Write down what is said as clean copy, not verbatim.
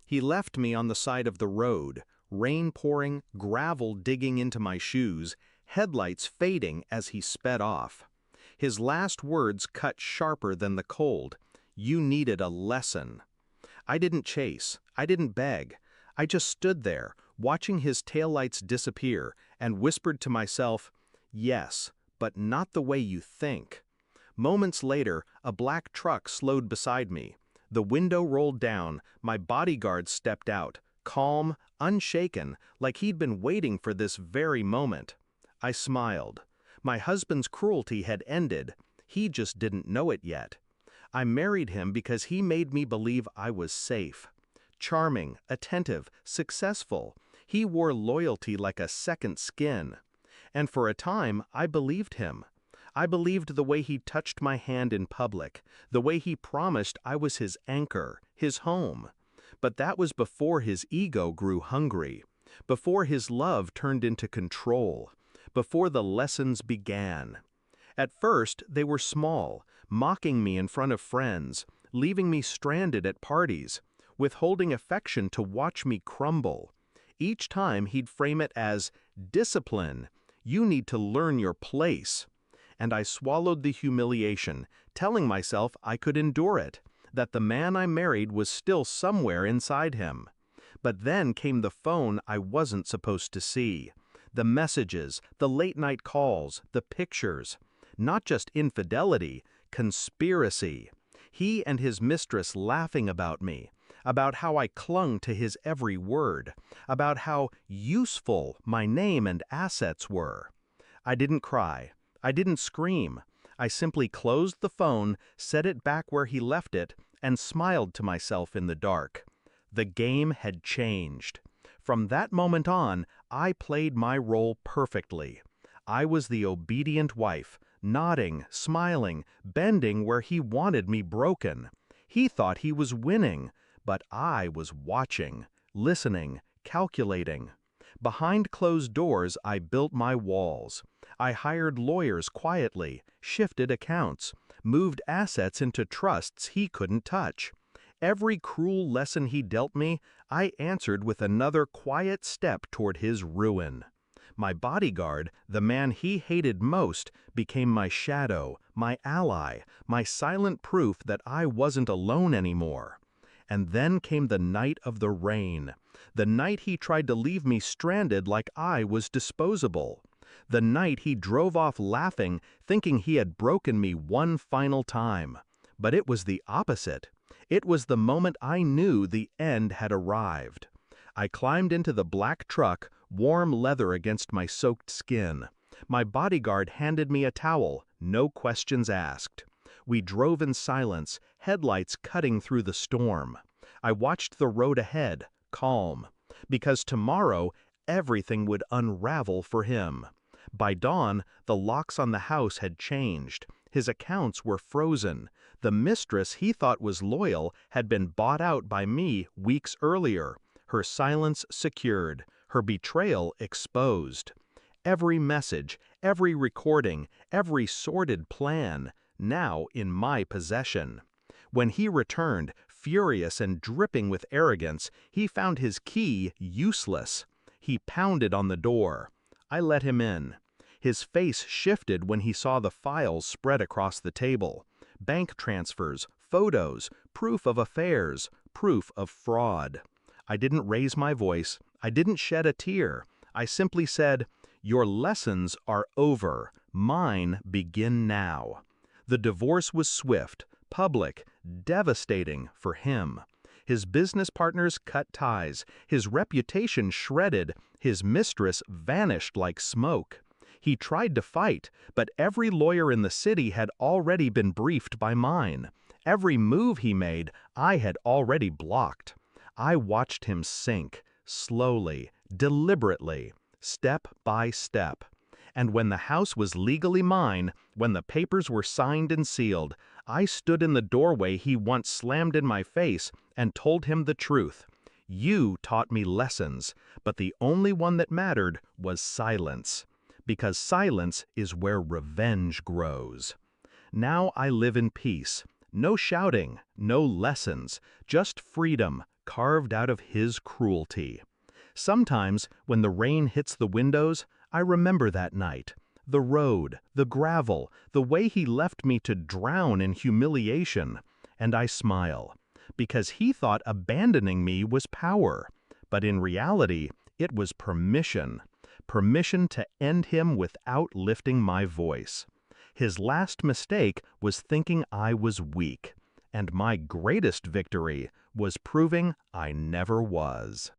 He left me on the side of the road, rain pouring, gravel digging into my shoes, headlights fading as he sped off. His last words cut sharper than the cold. "You needed a lesson." I didn't chase. I didn't beg. I just stood there, watching his taillights disappear, and whispered to myself, "Yes, but not the way you think." Moments later, a black truck slowed beside me. The window rolled down, my bodyguard stepped out, calm, unshaken, like he'd been waiting for this very moment. I smiled. My husband's cruelty had ended. He just didn't know it yet. I married him because he made me believe I was safe. Charming, attentive, successful. He wore loyalty like a second skin. And for a time, I believed him. I believed the way he touched my hand in public, the way he promised I was his anchor, his home. But that was before his ego grew hungry, before his love turned into control, before the lessons began. At first, they were small, mocking me in front of friends, leaving me stranded at parties, withholding affection to watch me crumble. Each time he'd frame it as, "Discipline, you need to learn your place." And I swallowed the humiliation, telling myself I could endure it, that the man I married was still somewhere inside him. But then came the phone I wasn't supposed to see. The messages, the late-night calls, the pictures. Not just infidelity, conspiracy. He and his mistress laughing about me, about how I clung to his every word, about how useful my name and assets were. I didn't cry. I didn't scream. I simply closed the phone, set it back where he left it, and smiled to myself in the dark. The game had changed. From that moment on, I played my role perfectly. I was the obedient wife, nodding, smiling, bending where he wanted me broken. He thought he was winning, but I was watching, listening, calculating. Behind closed doors, I built my walls. I hired lawyers quietly, shifted accounts, moved assets into trusts he couldn't touch. Every cruel lesson he dealt me, I answered with another quiet step toward his ruin. My bodyguard, the man he hated most, became my shadow, my ally, my silent proof that I wasn't alone anymore. And then came the night of the rain. The night he tried to leave me stranded like I was disposable. The night he drove off laughing, thinking he had broken me one final time. But it was the opposite. It was the moment I knew the end had arrived. I climbed into the black truck, warm leather against my soaked skin. My bodyguard handed me a towel, no questions asked. We drove in silence, headlights cutting through the storm. I watched the road ahead, calm, because tomorrow everything would unravel for him. By dawn, the locks on the house had changed. His accounts were frozen. The mistress he thought was loyal had been bought out by me weeks earlier, her silence secured, her betrayal exposed. Every message, every recording, every sordid plan, now in my possession. When he returned, furious and dripping with arrogance, he found his key useless. He pounded on the door. I let him in. His face shifted when he saw the files spread across the table. Bank transfers, photos, proof of affairs, proof of fraud. I didn't raise my voice. I didn't shed a tear. I simply said, "Your lessons are over. Mine begin now." The divorce was swift, public, devastating for him. His business partners cut ties, his reputation shredded, his mistress vanished like smoke. He tried to fight, but every lawyer in the city had already been briefed by mine. Every move he made, I had already blocked. I watched him sink, slowly, deliberately, step by step. And when the house was legally mine, when the papers were signed and sealed, I stood in the doorway he once slammed in my face and told him the truth. "You taught me lessons, but the only one that mattered was silence. Because silence is where revenge grows." Now I live in peace. No shouting, no lessons, just freedom, carved out of his cruelty. Sometimes, when the rain hits the windows, I remember that night. The road, the gravel, the way he left me to drown in humiliation. And I smile, because he thought abandoning me was power. But in reality, it was permission. Permission to end him without lifting my voice. His last mistake was thinking I was weak. And my greatest victory was proving I never was.